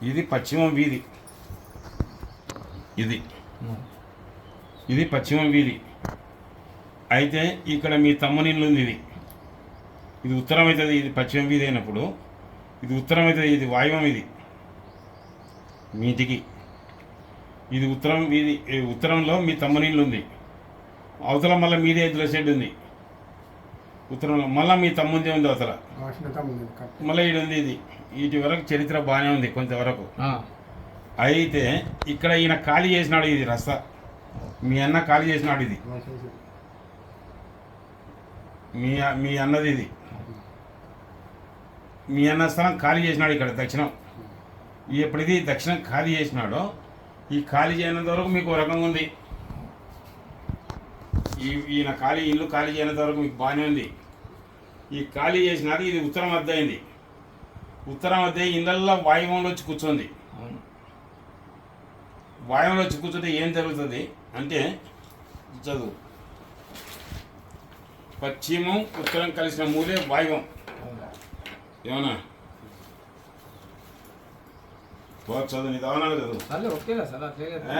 ఇది పశ్చిమం వీధి, ఇది పశ్చిమం వీధి. అయితే ఇక్కడ మీ తమ్ముని ఇల్లు ఉంది. ఇది ఉత్తరం అవుతుంది. ఇది పశ్చిమ వీధి అయినప్పుడు ఇది ఉత్తరం అవుతుంది. ఇది వాయువం. ఇది మీ ఇంటికి ఇది ఉత్తరం వీధి. ఉత్తరంలో మీ తమ్ముని ఇల్లు ఉంది. అవతల మళ్ళీ మీదే ఎద్దుల షెడ్ ఉంది. ఉత్తరంలో మళ్ళీ మీ తమ్ముందే ఉంది. అవతల మళ్ళీ ఇది ఉంది. ఇది వీటి వరకు చరిత్ర బాగానే ఉంది కొంతవరకు. అయితే ఇక్కడ ఈయన ఖాళీ చేసినాడు. ఇది రస్తా మీ అన్న ఖాళీ చేసినాడు. ఇది మీ అన్నది. ఇది మీ అన్న స్థలం ఖాళీ చేసినాడు. ఇక్కడ దక్షిణం ఎప్పుడైతే ఈ దక్షిణం ఖాళీ చేసినాడో ఈ ఖాళీ చేయనంత వరకు మీకు రకంగా ఉంది. ఈయన ఇల్లు ఖాళీ చేయనంత వరకు మీకు బాగానే ఉంది. ఈ ఖాళీ చేసినాక ఇది ఉత్తరం అద్దె అయింది. ఉత్తరం అద్దె ఇళ్ళల్లో వాయువంలో వచ్చి కూర్చోంది. వాయువంలో వచ్చి కూర్చుంటే ఏం జరుగుతుంది అంటే చదువు పశ్చిమం ఉత్తరం కలిసిన మూలే వాయువం. ఏమన్నా చదువు నిదానాలు చదువు.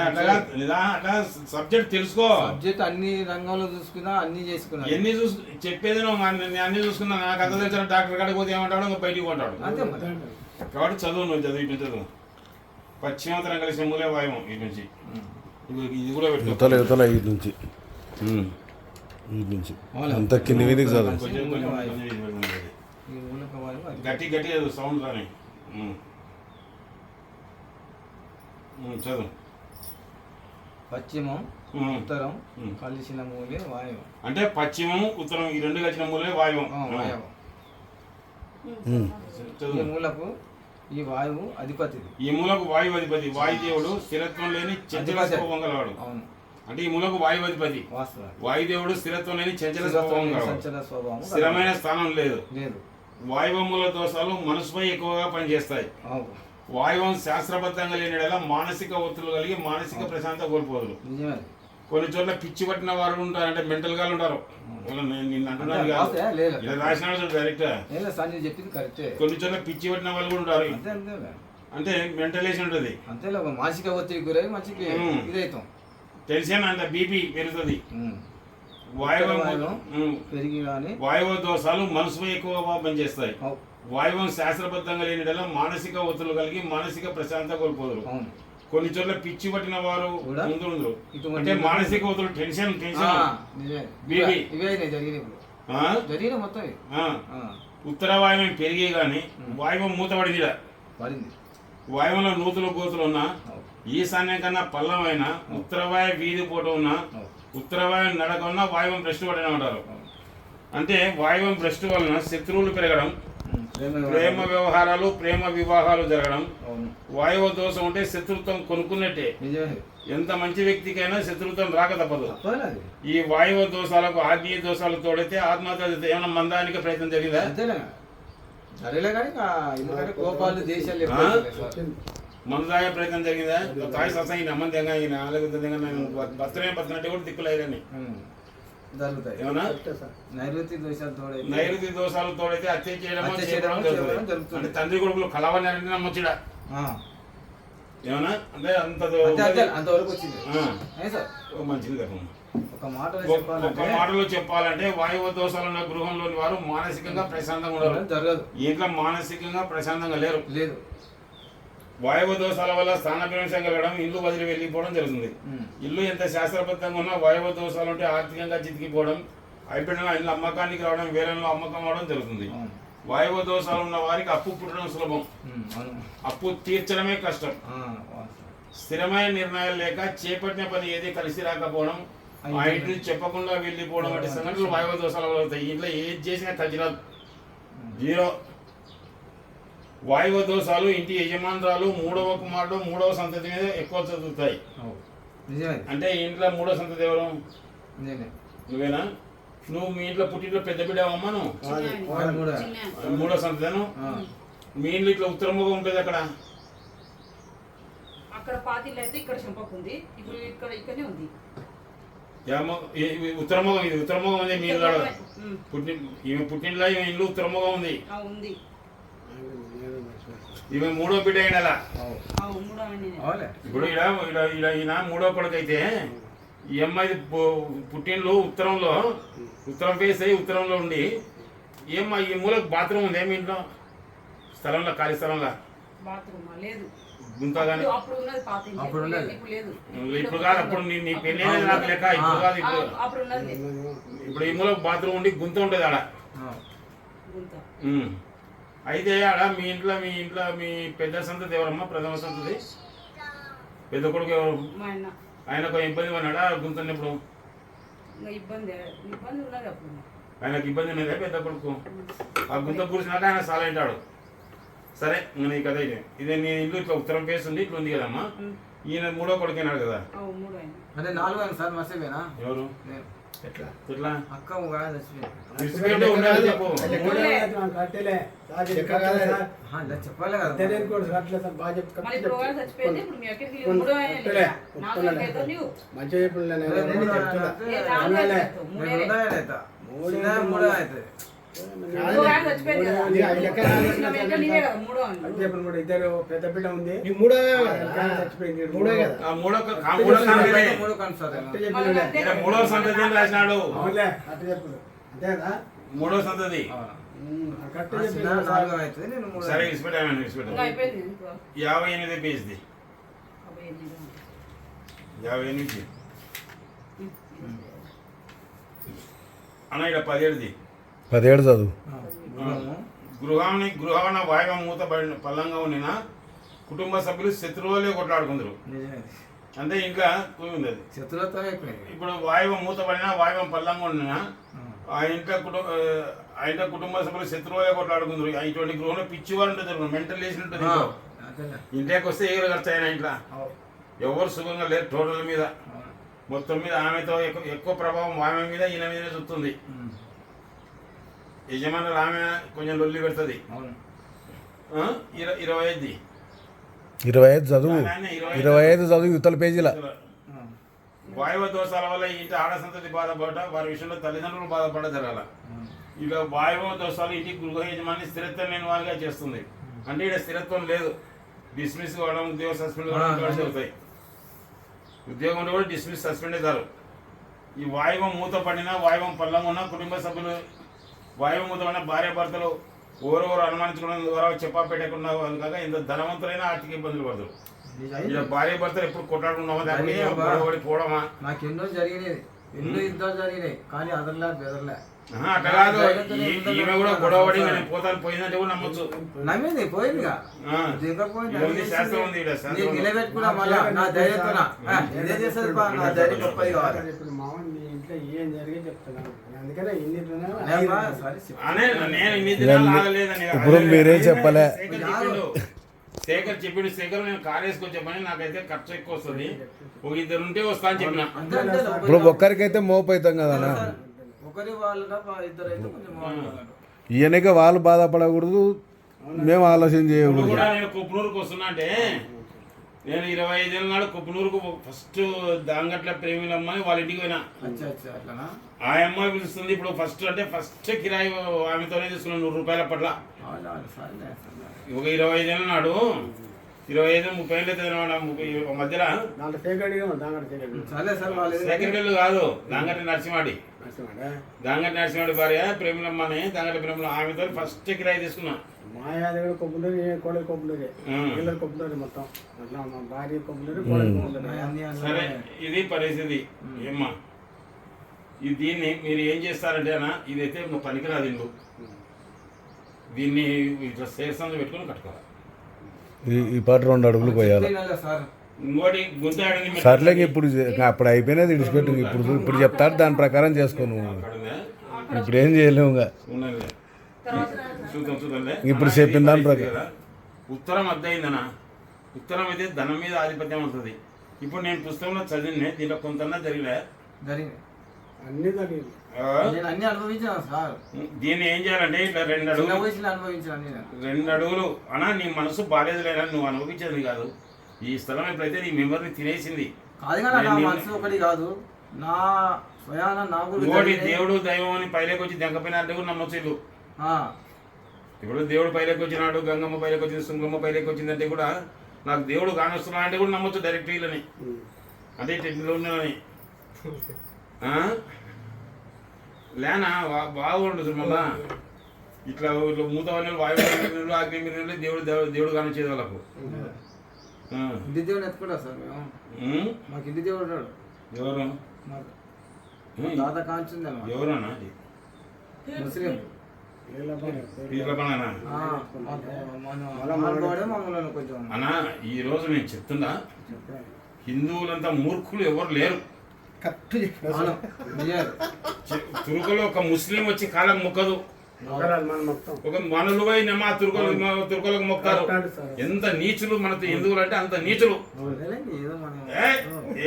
అట్లా సబ్జెక్ట్ తెలుసుకో. సబ్జెక్ట్ అన్ని రంగంలో చూసుకున్నా అన్ని చేసుకున్నా ఎన్ని చెప్పేది నేను అన్ని చూసుకున్నా. నాకు అంత తెలిసిన డాక్టర్ కాడికి పోతే ఏమంటాడు, ఇంకా బయటికి కొంటాడు. కాబట్టి చదువు నువ్వు చదువు. ఇటు చదువు. పశ్చిమోత్తరం కలిసిన మూలే వాయువం. ఇటు నుంచి ఇది కూడా పెట్టుకోవాలి. ఇటు నుంచి అంత కింది మీదకి చదువు. గట్టి గట్టి చదువు. సౌండ్ రాని చదువు. పశ్చిమం ఉత్తరం కలిసిన మూలే వాయువం. అంటే పశ్చిమం ఉత్తరం ఈ రెండు కలిసిన మూలే వాయువం. ఈ మూలకు ఈ వాయువు అధిపతి. ఈ మూలకు వాయువు అధిపతి. వాయుదేవుడు స్థిరత్వం లేని చంచల స్వభావం గలవాడు. అంటే ఈ మూలకు వాయువు అధిపతి. వాయుదేవుడు స్థిరత్వం లేని చంచల స్వభావం గలవాడు. స్థిరమైన స్థానం లేదు. వాయువముల దోషాలు మనసుపై ఎక్కువగా పనిచేస్తాయి. వాయువం శాస్త్రబద్ధంగా లేనిలా మానసిక ఒత్తిళ్లు కలిగి మానసిక ప్రశాంతత కోల్పోదు. కొన్ని చోట్ల పిచ్చి పట్టిన వారు ఉంటారు. అంటే మెంటల్ గా ఉంటారు. నిన్ను అంటున్నారు ఇలా రాసినాడు డైరెక్ట్. కొన్ని చోట్ల పిచ్చి పట్టిన వాళ్ళు కూడా ఉంటారు. అంటే మెంటలేషన్ ఉంటుంది. మానసిక ఒత్తిడి గురై మంచికి ఇదైతాం. తెలిసేనా అంటే బీపీ పెరుగుతుంది. వాయువ దోషాలు మనసుపై ఎక్కువగా పనిచేస్తాయి. వాయువం శాస్త్రబద్ధంగా లేనిలా మానసిక ఒత్తిళ్లు కలిగి మానసిక ప్రశాంతత కోల్పోదురు. కొన్ని చోట్ల పిచ్చి పట్టిన వారు ముందు అంటే మానసిక ఒత్తిడి టెన్షన్ ఉత్తర వాయువం పెరిగి కానీ వాయువం మూతపడింది. వాయువులో నూతులు గోతులు ఉన్నా ఈశాన్యం కన్నా పల్లమైన ఉత్తర వాయు వీధి పూట ఉన్నా ఉత్తర వాయువు నడక ఉన్నా వాయువం భ్రష్టు పడిన ఉంటారు. అంటే వాయువం భ్రష్టు వలన శత్రువులు పెరగడం, ప్రేమ వ్యవహారాలు ప్రేమ వివాహాలు జరగడం. వాయువ దోషం ఉంటే శత్రుత్వం కొనుక్కున్నట్టే. ఎంత మంచి వ్యక్తికైనా శత్రుత్వం రాక తప్పదు. ఈ వాయువ దోషాలకు ఆత్మీయ దోషాలు తోడైతే ఆత్మహత్య ఏమైనా మందానికి ప్రయత్నం జరిగిందా? మందాయ ప్రయత్నం జరిగిందా? తాయి సత్సం ఈయన అమ్మ తెగ ఈయన బతునే బతున్నట్టు కూడా దిక్కులేదని ఏమన్నా నైరుతి దోషాలు తోడైతే హత్య చేయడం జరుగుతుంది. అంటే తండ్రి కొడుకులు కలవని నమ్మొచ్చుడా ఏమన్నా అంటే అంతవరకు వచ్చింది. మంచిది. ఒక మాటలో చెప్పాలంటే వాయువ దోషాలు ఉన్న గృహంలోని వారు మానసికంగా ప్రశాంతంగా ఉండరు. ఇంట్లో మానసికంగా ప్రశాంతంగా లేరు. వాయువ దోషాల వల్ల స్థానభ్రంశం కలగడం, ఇల్లు వదిలి వెళ్ళిపోవడం జరుగుతుంది. ఇల్లు ఎంత శాస్త్రబద్ధంగా ఉన్నా వాయువ దోషాలు ఉంటే ఆర్థికంగా చితికిపోవడం, అయిపోయిన ఇల్లు అమ్మకానికి రావడం, వేలంలో అమ్మకం అవడం జరుగుతుంది. వాయువ దోషాలు ఉన్న వారికి అప్పు పుట్టడం సులభం, అప్పు తీర్చడమే కష్టం. స్థిరమైన నిర్ణయాలు లేక చేపట్టిన పని ఏది కలిసి రాకపోవడం, ఆ ఇంటిని చెప్పకుండా వెళ్ళిపోవడం వంటి సంఘటనలు వాయువ దోషాల వల్ల అవుతాయి. ఇంట్లో ఏది చేసినా ఖచ్చితంగా 0. వాయువ దోషాలు ఇంటి యజమానురాలు మూడవ కుమారుడు మూడవ సంతతి మీద ఎక్కువ చదువుతాయి. అంటే ఇంట్లో మూడవ సంతతి ఎవరు? నువ్వేనా? నువ్వు మీ ఇంట్లో పుట్టింట్లో పెద్ద బిడ్డవమ్మా? నువ్వు మూడవ సంతతిను. మీ ఇంట్లో ఇట్లా ఉత్తరముఖం ఉంటుంది. అక్కడ ఉత్తరముఖం. ఇది ఉత్తరముఖం ఉంది. మీ ఇల్లు పుట్టింట్లో ఇల్లు ఉత్తరముఖం ఉంది. ఈమె మూడో బిడ్డ అయినలా అవులే. ఇప్పుడు ఈయన మూడో కొడుకు అయితే ఈ అమ్మాయి పుట్టినలు ఉత్తరం ఫేస్ అయ్యి ఉత్తరంలో ఉండి ఏమ్మా ఈ మూలకు బాత్రూమ్ ఉంది ఏమి ఇంట్లో స్థలంలో ఖాళీ స్థలంలో గుంత కానీ అప్పుడు ఉన్నది. ఇప్పుడు కాదు అప్పుడు నీ పెళ్ళి అనేది నాకు లెక్క ఇప్పుడు కాదు ఇప్పుడు ఈ మూలకు బాత్రూమ్ ఉండి గుంత ఉంటుంది ఆడ. అయితే ఆడ మీ ఇంట్లో మీ పెద్ద సంతతి ఎవరమ్మా? ప్రథమ సంతతి పెద్ద కొడుకు ఎవరు? ఆయనకు ఇబ్బంది పడినాడా గుంతున్నప్పుడు? ఆయనకు ఇబ్బంది ఉన్నదా పెద్ద కొడుకు? ఆ గుంత కూర్చున్నాక ఆయన సాల అంటాడు. సరే నీ కథ ఇదే నీ ఇల్లు ఇట్లా ఉత్తరం ఫేస్ ఉంది ఇట్లా ఉంది కదమ్మా. ఈయన మూడో కొడుకు అయినాడు కదా? అంటే 4 అయింది సార్ మర్చిపోయినా. ఎవరు? ఎట్లా అక్క చెప్పాలి కదా. ఇద్దరు పెద్ద బిడ్డ ఉంది. మూడో సంతతి రాసినాడు. మూడో సంతతి సరే ఇచ్చిపెట్టాను 58 పేజ్ది 58 అన్న ఇక్కడ 17ది 17 చదువు. గృహాన వాయువ మూత పల్లంగా ఉండిన కుటుంబ సభ్యులు శత్రువులే కొట్లాడుకుందరు. అంటే ఇంకా ఉంది అది శత్రువులతో. ఇప్పుడు వాయువ మూతపడిన వాయువం పల్లంగా ఉండిన ఆ ఇంట్లో కుటుంబ సభ్యులు శత్రువులే కొట్లాడుకుందరు. ఇటువంటి గృహంలో పిచ్చివారు ఉంటుంది, మెంటల్ లేసి ఉంటుంది. ఇంటికి వస్తే ఏరు ఖర్చు అయినా ఇంట్లో ఎవరు సుఖంగా లేరు. టోటల్ మీద మొత్తం మీద ఆమెతో ఎక్కువ ప్రభావం ఆమె మీద ఈయన మీదనే చూస్తుంది. యజమానులు ఆమె కొంచెం లొల్లి పెడుతుంది. 25 చదువు. 25 చదువు ఇతల పేజీల. వాయువ దోషాల వల్ల ఇంటి ఆడ సంతతి బాధపడ వారి విషయంలో తల్లిదండ్రులు బాధపడ జరగాల. ఇక వాయువ దోషాలు ఇంటికి గృహ యజమాని స్థిరత్వం లేని వారిగా చేస్తుంది. అంటే ఇక్కడ స్థిరత్వం లేదు. డిస్మిస్ కావడం, ఉద్యోగ సస్పెండ్ కావడం జరుగుతాయి. ఉద్యోగం కూడా డిస్మిస్ సస్పెండ్ అవుతారు. ఈ వాయువం మూత పడినా వాయువం పల్లంగా ఉన్న కుటుంబ సభ్యులు వాయువు మూత పడిన భార్య భర్తలు ఓరెవరు అనుమానించుకోవడం ద్వారా చెప్పా పెట్టకుండా వాళ్ళు కాక ఇంత ధనవంతులైనా ఆర్థిక ఇబ్బందులు పడతారు. ఇలా భార్య భర్తలు ఎప్పుడు కొట్లాడుకున్నామా పోవడమా? నాకు ఎన్నో జరిగినాయి, ఎన్నో యుద్ధాలు జరిగినాయి, కానీ అదర్లే బెదర్లే. అట్లా కాదు. ఈమె కూడా గొడవడి పోతాను పోయిందంటే కూడా నమ్మొచ్చు. నమ్మింది పోయిందిగా. శాస్త్రం ఉంది నిలబెట్టుకున్నా మళ్ళా నా ధైర్యంతో ఇదే చేస్తుంది. నా ధైర్యం గొప్పది కావాలి. ఇప్పుడు మామూలు మీ ఇంట్లో ఏం జరిగే చెప్తున్నాను. అందుకనే ఇప్పుడు మీరే చెప్పలే. శేఖర్ చెప్పిండు. శేఖర్ నేను కార్ వేసుకొని చెప్పని నాకైతే ఖర్చు ఎక్కువ వస్తుంది, ఒక 2 ఉంటే వస్తా అని చెప్పిన. ఇప్పుడు ఒక్కరికైతే మోపు అవుతాం కదా. ఈయనకే వాళ్ళు బాధపడకూడదు, మేము ఆలోచన చేయకూడదు. నేను కుప్పనూరుకు వస్తున్నా అంటే నేను 25 ఏళ్ళ నాడు కుప్పనూరుకు ఫస్ట్ దాంగట్ల ప్రేమిలమ్మని వాళ్ళ ఇంటికి పోయినా. ఆ అమ్మాయి పిలుస్తుంది. ఇప్పుడు ఫస్ట్ కిరాయి ఆమెతోనే తీసుకున్నాను 100 రూపాయల పట్ల. ఒక 25 ఏళ్ళ నాడు 25-30 ఏళ్ళు అయితే మధ్యలో సెకండ్ కాదు దాంగట్టి నరసింహాడి భార్య ప్రేమిలమ్మని దాంగట్టి ప్రేమిల ఆమెతో ఫస్ట్ కిరాయి తీసుకున్నా. మా యాదగిరి కొబ్బరి కోడలు కొబ్బరి పిల్లలు కొబ్బరి మొత్తం అట్లా మా భార్య కొబ్బరి. సరే ఇది పరిస్థితి. ఏమ్మా దీన్ని మీరు ఏం చేస్తారంటే అన్న, ఇదైతే పనికిరాదు ఇల్లు. దీన్ని ఇట్లా శేషంలో పెట్టుకొని కట్టుకోవాలి. ఈ పాట 2 అడుగులు పోయాలి. ఇంకోటి గుంత సర్లే ఇప్పుడు అప్పుడు అయిపోయినది విడిచిపెట్టు. ఇప్పుడు చెప్తారు దాని ప్రకారం చేసుకోను. ఇప్పుడు ఏం చేయలేము. ఇప్పుడు చెప్పిన దాని ప్రకారం ఉత్తరం అద్దయిందనా. ఉత్తరం అయితే ధనం మీద ఆధిపత్యం అవుతుంది. ఇప్పుడు నేను పుస్తకంలో చదివిన దీంట్లో కొంత జరిగినా అన్ని జరిగింది. అన్ని అనుభవించాను సార్. దీన్ని ఏం చేయాలంటే ఇట్లా 2 అడుగులు అన్నా నీ మనసు బాలేదు లేదా నువ్వు అనుభవించేది కాదు. ఈ స్థలం ఎప్పుడైతే నీ మెమరీని తినేసింది మనసు ఒకటి కాదు, నా స్వయాన దేవుడు దైవం అని పైలోకి వచ్చి దెంకపోయినా అంటే కూడా నమ్మొచ్చు. ఇప్పుడు దేవుడు పైలోకి వచ్చినాడు, గంగమ్మ పైలోకి వచ్చింది, సుంగమ్మ పైలోకి వచ్చిందంటే కూడా నాకు దేవుడు కానొస్తున్నా అంటే కూడా నమ్మొచ్చు డైరెక్ట్ వీళ్ళని, అంటే టెక్నిలో ఉన్నానని. లేనా బాగుండదు మళ్ళా ఇట్లా ఇట్లా మూతవన్నీ వాయువు ఆగ్నేయ దేవుడు దేవుడు కానొచ్చేది వాళ్ళకు. ఇంటి దేవుడు ఎత్తుకుంటా సార్ మేము, మాకు ఇంటి దేవుడు ఉన్నాడు. ఎవరు తాత కాంచింది ఎవరన్నా ముస్లిం పీర్ల పండుగనా? కొంచెం అన్నా ఈ రోజు నేను చెప్తున్నా, హిందువులంతా మూర్ఖులు ఎవరు లేరు. తురుకలో ఒక ముస్లిం వచ్చి కాలం మొక్కదు, ఒక మనలువై నమా తురుకలకు మొక్తారు. ఎంత నీచులు మన హిందువులు అంటే అంత నీచులు.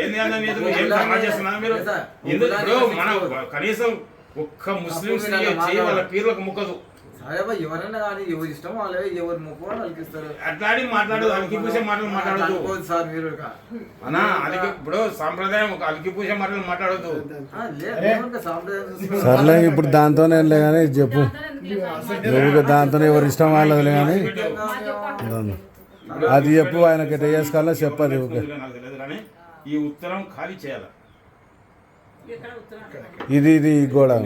ఏంది అంత నీచులు? ఏం సమాజం చేస్తున్నారు మీరు? ఇప్పుడు మన కనీసం ఒక్క ముస్లిం స్త్రీ వచ్చి వాళ్ళ పీర్లకు మొక్కదు. ఎవరైనా కానీ ఎవరి ఇష్టం వాళ్ళే, ఎవరు మొక్క వాళ్ళకి ఇస్తారు. అట్లాడి మాట్లాడదు, అలికి పూసే మాటలు మాట్లాడదు సార్ మీరు అన్నా. అలికి ఇప్పుడు సాంప్రదాయం ఒక అలికి పూసే మాటలు మాట్లాడదు. సర్లే ఇప్పుడు దాంతోనే కానీ చెప్పు, దాంతోనే ఎవరి ఇష్టం వాళ్ళదిలే కానీ అది చెప్పు, ఆయనకి ఎట్లా చేసుకోవాలో చెప్పదు. నాకు తెలియదు కానీ ఈ ఉత్తరం ఖాళీ చేయాలి. ఇది కూడా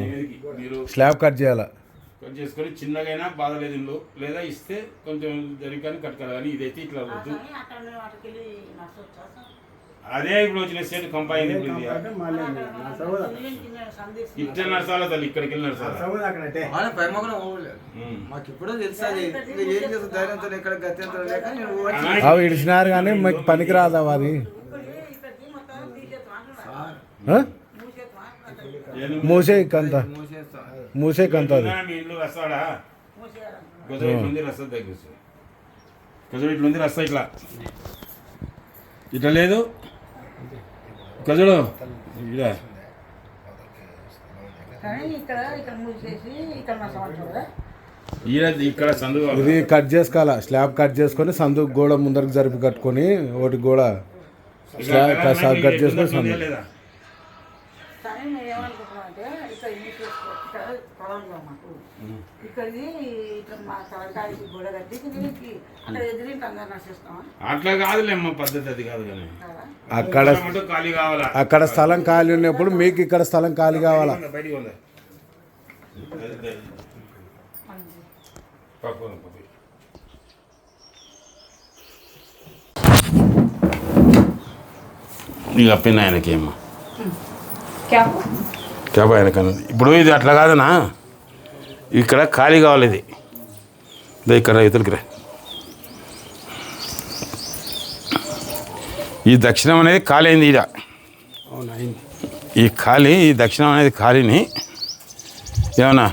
మీరు స్లాబ్ కట్ చేయాలా, కట్ చేసుకొని చిన్నగైనా బాధ లేదు ఇల్లు, లేదా ఇస్తే కొంచెం జరిగి కట్టుకోవాలి. కానీ ఇదైతే ఇట్లా వద్దు. అదే ఇప్పుడు వచ్చిన స్టేట్ కంపైన్ ఇట్లా నడసాల తల్లి, ఇక్కడికి వెళ్ళి నడసాల. మాకు ఇప్పుడే తెలుస్తుంది ఏం చేస్తుంది ధైర్యంతో ఎక్కడ గత్యంతో లేక అవి ఇడిచినారు కానీ మీకు పనికి రాదా అది? మూసేకంత మూసేకంత అది మీ ఇల్లు వస్తాడా? గజం ఇట్లుంది రస్తా తగ్గిస్తుంది, గజం ఇట్లుంది రస్తా ఇట్లా ఇట్లా లేదు గజడు ఇదా ఇక్కడ సందు ఇది కట్ చేసుకోవాలా, స్లాబ్ కట్ చేసుకొని సందు గోడ ముందరకు జరిపి కట్టుకొని ఒకటి గోడ స్లాబ్ కట్ చేసుకొని సందు. అట్లా కాదులేమ్మ పద్ధతి, అది కాదు. కానీ అక్కడ ఖాళీ కావాలా, అక్కడ స్థలం ఖాళీ ఉన్నప్పుడు మీకు ఇక్కడ స్థలం ఖాళీ కావాలా. బయటికి ఉందా ఇక పిన్న ఆయనకేమో క్యాబ్ ఆయనకన్నా. ఇప్పుడు ఇది అట్లా కాదనా, ఇక్కడ ఖాళీ కావాలి. ఇది ఇక్కడ ఇతలకి రా. ఈ దక్షిణం అనేది ఖాళీ అయింది. ఇద ఈ దక్షిణం అనేది ఖాళీని ఏమన్నా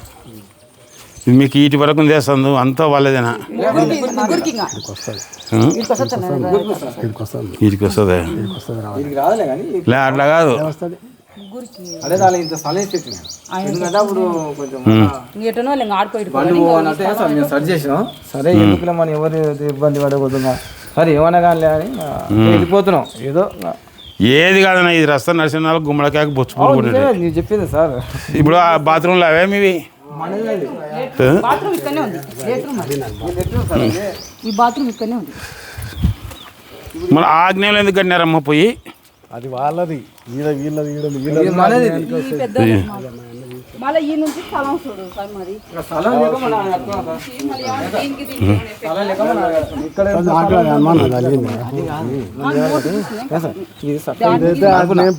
ఇది మీకు ఇటు వరకు చేస్తుంది అంతా వాళ్ళదేనా? వీటికి వస్తుందా? లే అట్లా కాదు, సర్చ్ చేసినాం. సరే ఎందుకులే మనం ఎవరు ఇబ్బంది పడకూడదు, సరే ఏమన్నా కానీ అని వెళ్ళిపోతున్నాం. ఏదో ఏది కాదన్నా, ఇది రస్తా నడిచిన గుమ్మడికాయ బొచ్చు నేను చెప్పింది సార్. ఇప్పుడు ఆ బాత్రూంలో అవేమి ఇవి మన ఆగ్నేయంలో ఎందుకు కట్టినారమ్మ పోయి? అది వాళ్ళది,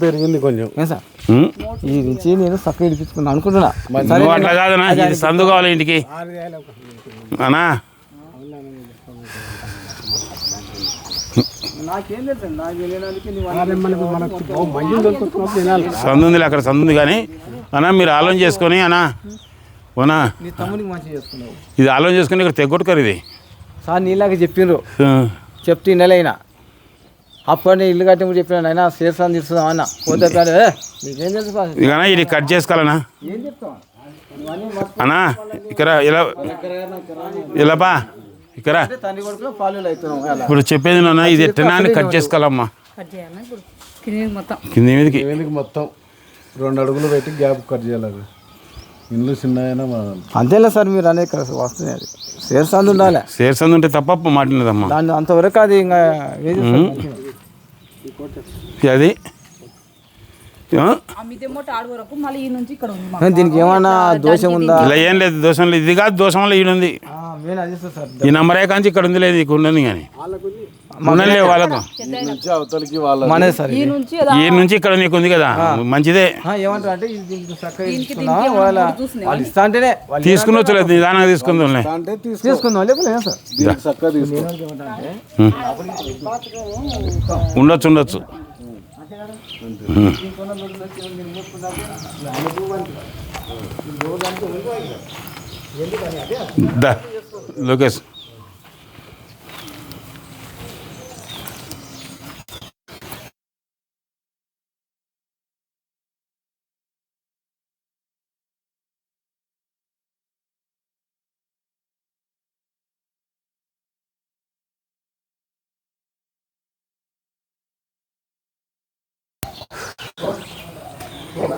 పెరిగింది కొంచెం. ఈ నుంచి నేను చక్కగా ఇడిపించుకున్నాను అనుకుంటున్నా. అట్లా కాదనా, ఇది సందు కావాలి ఇంటికి అనా. సందు ఉంది అక్కడ, సందు ఉంది. కానీ అన్నా మీరు ఆలోచన చేసుకొని అన్నా ఓనా ఇది ఆలోచన చేసుకుని ఇక్కడ తెగొట్టుకోరు. ఇది సార్ నీలాగా చెప్పిండ్రు, చెప్తే నెలైనా అప్పుడు ఇల్లు కట్టి చెప్పిన అయినా శేషాన్ని తీసుకుందాం అన్న. పోతే నీకేం తెలుసు ఇకనా ఇది కట్ చేసుకోవాలన్నా. ఏం చెప్తాం అన్నా ఇక్కడ ఇలా ఇలాపా ఇక్కడ తండ్రి కొడుకులో ఫాలో అవుతున్నాం. ఇప్పుడు చెప్పేది నాన్న, ఇది ఎట్టనా అని కట్ చేసుకోవాలమ్మా. కింది మీదకి మొత్తం 2 అడుగులు పెట్టి గ్యాప్ కట్ చేయాలి. అది ఇండ్లు చిన్నగా అంతేలే సార్ మీరు అనేక వస్తుంది అది షేర్ సందు ఉండాలి సేర్సంది ఉంటే తప్ప మాటినదమ్మా దాన్ని అంతవరకు అది ఇంకా ఏది అది దీనికి ఏమన్నా దోషం ఉందా ఇలా ఏం లేదు దోషం లేదు ఇది కాదు దోషంలో ఈడుంది నేను అదే సార్ ఈ నంబరే కాంచి ఇక్కడ ఉంది లేదు ఇక్కడ ఉండదు కానీ ఉండలే వాళ్ళకు అవతలికి వాళ్ళ మనదే సార్ ఇది. ఈ నుంచి ఇక్కడ నీకు ఉంది కదా మంచిదే ఏమంటారు అంటే ఇది దీనికి చక్కగా ఇస్తున్నా వాళ్ళు ఇస్తా అంటేనే వాళ్ళు తీసుకుని వచ్చలేదు నిదానంగా తీసుకుందాంలే అంటే తీసుకుందాం లేకపోతే సార్ దీనికి చక్కగా తీసుకో ఉండొచ్చు ఉండొచ్చు దా లోకేష్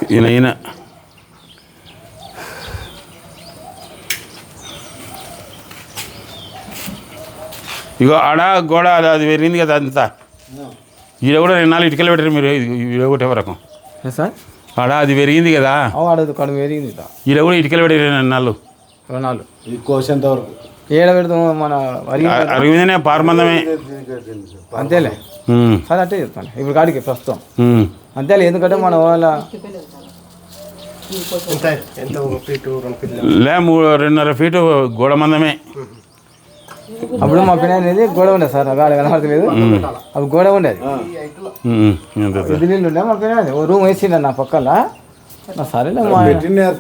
ఈయన ఇగో ఆడ గోడ అది పెరిగింది కదా అంతా ఈడ కూడా 2 4 ఇటుకలు పెట్టారు మీరు ఈడ ఒకటే వరకు సార్ ఆడ అది పెరిగింది కదా ఆడదు కడుపు పెరిగింది ఈడ కూడా ఇటుకలు పెట్టారు 2 4 రుణాలు ఈ కోసేంత వరకు ఏడ పెడతాం మన వరి అరుగుదనే పారమందమే అంతేలే సార్ అంటే చెప్తాను ఇప్పుడు కాడికి ప్రస్తుతం ఉమ్. అంతేలే ఎందుకంటే మన వాళ్ళ ఎంత 1 ఫీటు 2 ఫీట్లు లే 2.5 ఫీటు గోడ మందమే అప్పుడు మా పిల్ల అనేది గోడ ఉండేది సార్ అక్కడ కనబడతలేదు అప్పుడు గోడ ఉండేది అంతే. ఇది నీళ్ళు ఉండే మా పిల్ల ఓ రూమ్ వేసిండ నా పక్కల సరేలే మా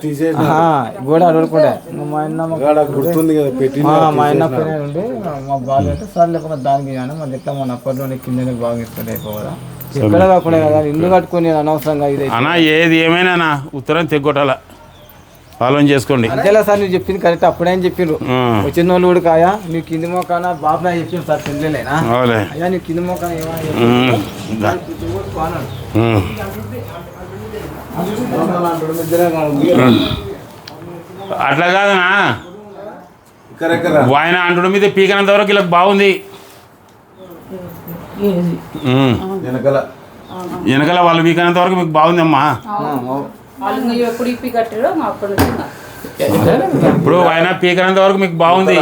తీసేసి గోడ అడుగుకుండే మా అన్న గుర్తుంది కదా పెట్టి మా అన్న పిల్ల ఉండి మాకు బాగా అంటే సార్ లేకుండా దానికి కానీ మన ఎట్లా మన అప్పట్లోనే కిందనే బాగా ఇస్తుంది అయిపోదా ఎక్కడ కాకుండా కదా ఇల్లు కట్టుకుని అనవసరంగా ఇది అన్నా ఏది ఏమైనా ఉత్తరం తెగొట్టాల ఆలోచన చేసుకోండి అంతేలా సార్ నువ్వు చెప్పింది కరెక్ట్ అప్పుడేం చెప్పిండ్రు వచ్చిన వాళ్ళు కూడా కాయా నీ కింది మోకాన బాబు చెప్పింది సార్ పెళ్ళలేనా అవులే అయ్యా నీ కింది మోకాన అట్లా కాదనా ఇక్కడ ఆయన అంటున్న మీద పీకనంత వరకు ఇలా బాగుంది వెనకాల వెనకాల వాళ్ళు పీకనంత వరకు మీకు బాగుందమ్మా ఎప్పుడు ఇప్పి కట్టాడో అప్పటి నుంచి ఇప్పుడు ఆయన పీకనంత వరకు మీకు బాగుంది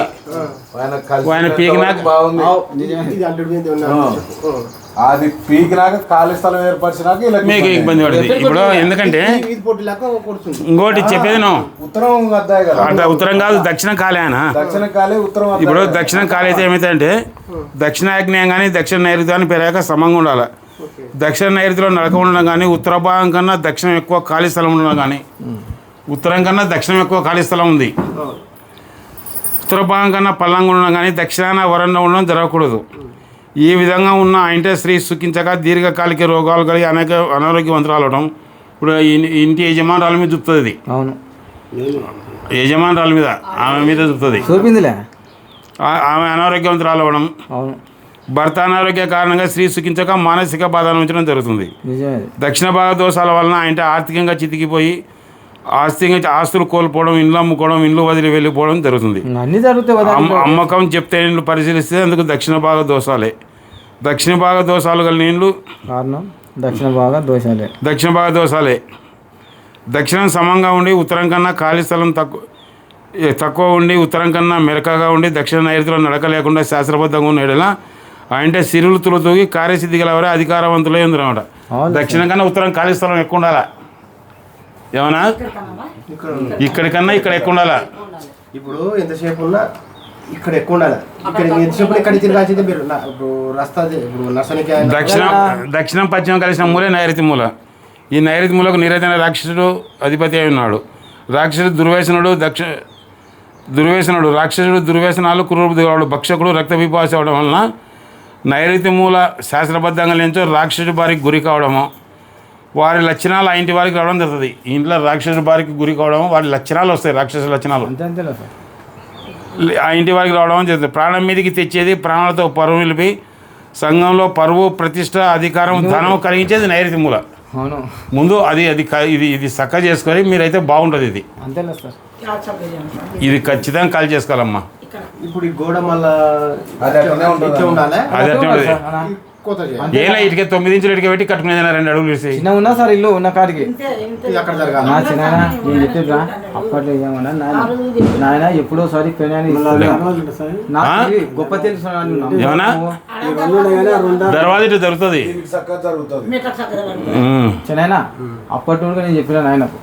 ఆయన పీకినాక బాగుంది ఇది అడ్డు మీద ఉన్నాను అది పీకినాక ఖాళీ స్థలం ఏర్పరిచినాక ఇలా మీకు ఇబ్బంది పడుతుంది ఇప్పుడు ఎందుకంటే ఇది పొట్టి లాగా కొడుతుంది ఇంకోటి చెప్పేది నువ్వు ఉత్తరం అద్దాయి కదా అట్లా ఉత్తరం కాదు దక్షిణం కాలే ఆయన దక్షిణ ఖాళీ ఉత్తరం అద్దాయి. ఇప్పుడు దక్షిణం కాలే అయితే ఏమవుతుందంటే దక్షిణాగ్నేయం కానీ దక్షిణ నైరుతి కానీ పెరిగాక సమంగా ఉండాలి దక్షిణ నైరుతిలో నడక ఉండడం కానీ ఉత్తర భాగం కన్నా దక్షిణం ఎక్కువ ఖాళీ స్థలం ఉండడం కానీ ఉత్తరం కన్నా దక్షిణం ఎక్కువ ఖాళీ స్థలం ఉంది ఉత్తర భాగం కన్నా పల్లంగా ఉండడం కానీ దక్షిణాన వరండా ఉండడం జరగకూడదు ఈ విధంగా ఉన్న అంటే స్త్రీ సుఖించక దీర్ఘకాలిక రోగాలు కలిగి అనేక అనారోగ్యవంతురాలు అవడం ఇప్పుడు ఇంటి యజమానురాల మీద చూపుతుంది ఇది అవును యజమానురాల మీద ఆమె మీద చూపుతుంది చూపిందిలే ఆమె అనారోగ్యవంతురాలు అవ్వడం అవును భర్త అనారోగ్య కారణంగా స్త్రీ సుఖించక మానసిక బాధ అనుభవించడం జరుగుతుంది నిజమే దక్షిణ భాగ దోషాల వలన అంటే ఆర్థికంగా చితికిపోయి ఆస్తులు కోల్పోవడం ఇండ్లు అమ్ముకోవడం ఇండ్లు వదిలి వెళ్ళిపోవడం జరుగుతుంది అన్నీ జరుగుతాయి అమ్మకం చెప్తే ఇండ్లు పరిశీలిస్తే అందుకు దక్షిణ భాగ దోషాలే దక్షిణ భాగ దోషాలు కలిగిన ఇండ్లు కారణం దక్షిణ భాగం దోషాలే దక్షిణ భాగ దోషాలే దక్షిణం సమంగా ఉండి ఉత్తరం కన్నా ఖాళీ స్థలం తక్కువ ఉండి ఉత్తరం కన్నా మెరకగా ఉండి దక్షిణ నైరుతిలో నడక లేకుండా శాస్త్రబద్ధంగా ఉన్న ఎడల అంటే సిరులు తులుతూగి కార్యసిద్ధి గలవరే అధికారవంతులే ఉందన్నమాట దక్షిణం కన్నా ఉత్తరం ఖాళీ స్థలం ఎక్కువ ఉండాలా ఏమన్నా ఇక్కడికన్నా ఇక్కడ ఎక్కువ ఉండాలా ఇప్పుడు ఎంతసేపు ఉన్నా ఇక్కడ ఎక్కువ ఉండాలి ఇక్కడ ఎంతసేపు ఇక్కడ తిరగాల్సిందే మీరు ఇప్పుడు రస్తా ఇప్పుడు నర్సనికి దక్షిణం పశ్చిమం కలిసిన మూలే నైరుతి మూల ఈ నైరుతి మూలకు నిరైతన రాక్షసుడు అధిపతి అయి ఉన్నాడు రాక్షసుడు దుర్వేషణుడు రాక్షసుడు దుర్వేషణాలు క్రూరుడు భక్షకుడు రక్త పిపాస అవడం వలన నైరుతి మూల శాస్త్రబద్ధంగా లేంచో రాక్షసుడి బారికి గురి కావడము వారి లక్షణాలు ఆ ఇంటి వారికి రావడం జరుగుతుంది ఇంట్లో రాక్షసుడి బారికి గురి కావడము వారి లక్షణాలు వస్తాయి రాక్షస లక్షణాలు ఆ ఇంటి వారికి రావడం జరుగుతుంది ప్రాణం మీదకి తెచ్చేది ప్రాణాలతో పరువు నిలిపి సంఘంలో పరువు ప్రతిష్ట అధికారం ధనం కలిగించేది నైరుతి మూల అవును ముందు ఇది చక్క చేసుకొని మీరైతే బాగుంటుంది. ఇది అంతేలే సార్. ఇది ఖచ్చితంగా కాల్ చేసుకోవాలమ్మా. ఇప్పుడు ఈ గోడ మళ్ళా అది అట్లనే ఉంటుంది. ఇట్లా ఉండాలి. అది అట్లా ఉంటుంది. కోత చేయాలి. ఏలా ఇటుకే 9 ఇంచులు ఇటుక పెట్టి కట్టుకునేదైనా 2 అడుగులు వేసి చిన్న ఉన్నా సార్ ఇల్లు ఉన్న కాడికి ఇది అక్కడ జరగాలి. నా చిన్న నేను చెప్పేదా అప్పట్లో ఏమన్నా నాయన ఎప్పుడో సారి పెనాని నాకు గొప్ప తెలుసు ఏమన్నా దర్వాజ ఇటు దొరుకుతుంది. చక్కగా జరుగుతుంది. చిన్న అప్పటి నుండి నేను చెప్పిన నాయనకు